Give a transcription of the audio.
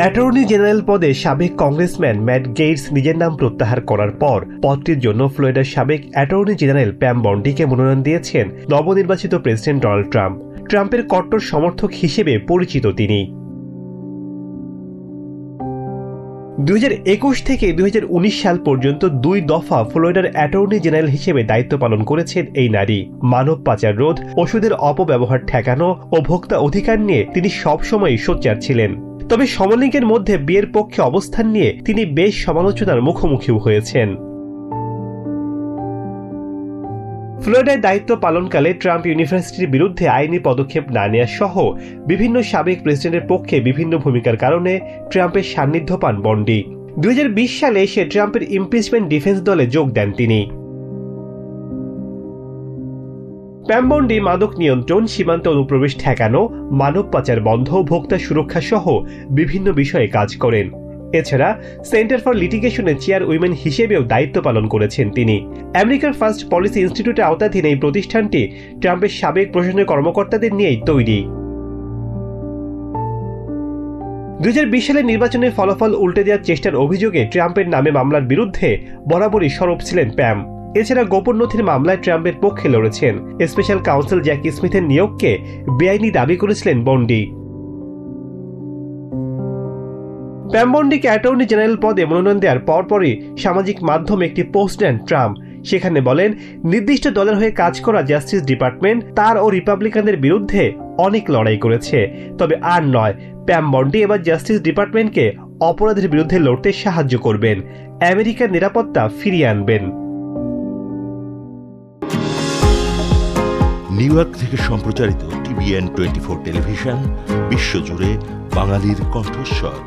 Attorney general পদে সাবেক congressman mat Gates নিজের নাম প্রত্যাহার করার পর পদটির জন্য ফ্লোরিডার সাবেক অ্যাটর্নি জেনারেল প্যাম বন্ডিকে মনোনয়ন দিয়েছেন নবনির্বাচিত প্রেসিডেন্ট ডোনাল্ড ট্রাম্প। ট্রাম্পের কট্টর সমর্থক হিসেবে পরিচিত তিনি। 2021 থেকে 2019 সাল পর্যন্ত 2 দফা ফ্লোরিডার অ্যাটর্নি জেনারেল হিসেবে দায়িত্ব পালন করেছেন এই নারী। মানব পাচার রোধ, ওষুধের অপব্যবহার ঠেকানো ও ভোক্তা অধিকার নিয়ে তিনি সবসময়ই সোচ্চার ছিলেন। তবে সমলিঙ্গের মধ্যে বিয়ের পক্ষে অবস্থান নিয়ে তিনি বেশ সমালোচনার মুখোমুখিও হয়েছেন। ফ্লোরিডায় দায়িত্ব পালনকালে ট্রাম্প ইউনিভার্সিটির বিরুদ্ধে আইনি পদক্ষেপ না নেওয়া সহ বিভিন্ন সাবেক প্রেসিডেন্টের পক্ষে বিভিন্ন ভূমিকার কারণে ট্রাম্পের সান্নিধ্য পান বন্ডি। 2020 সালে এসে ট্রাম্পের ইমপিচমেন্ট ডিফেন্স দলে যোগ দেন তিনি। প্যাম বন্ডি মাদক নিয়ন্ত্রণ, সীমান্ত অনুপ্রবেশ ঠেকানো, মানব পাচার বন্ধ, ভোক্তা সুরক্ষা সহ বিভিন্ন বিষয়ে কাজ করেন। এছাড়া সেন্টার ফর লিটিগেশনে চেয়ারউইম্যান হিসেবেও দায়িত্ব পালন করেছেন তিনি। আমেরিকার ফার্স্ট পলিসি ইনস্টিটিউটের আওতাধীন এই প্রতিষ্ঠানটি ট্রাম্পের সাবেক প্রশাসনের কর্মকর্তাদের নিয়েই তৈরি। 2020 সালের নির্বাচনের ফলাফল উল্টে দেওয়ার চেষ্টার অভিযোগে ট্রাম্পের নামে মামলার বিরুদ্ধে বরাবরই সরব ছিলেন প্যাম। এছাড়া গোপন নথির মামলায় ট্রাম্পের পক্ষে লড়েছেন। স্পেশাল কাউন্সিল জ্যাকি স্মিথের নিয়োগকে বেআইনি দাবি করেছিলেন বন্ডি। প্যাম বন্ডিকে অ্যাটর্নি জেনারেল পদে মনোনয়ন দেওয়ার পরপরই সামাজিক মাধ্যমে একটি পোস্ট দেন ট্রাম্প। সেখানে বলেন, নির্দিষ্ট দলের হয়ে কাজ করা জাস্টিস ডিপার্টমেন্ট তার ও রিপাবলিকানদের বিরুদ্ধে অনেক লড়াই করেছে, তবে আর নয়। প্যাম বন্ডি এবার জাস্টিস ডিপার্টমেন্টকে অপরাধের বিরুদ্ধে লড়তে সাহায্য করবেন, আমেরিকার নিরাপত্তা ফিরিয়ে আনবেন। নিউ ইয়র্ক থেকে সম্প্রচারিত TVN 24 টেলিভিশন বিশ্বজুড়ে বাঙালির কণ্ঠস্বর।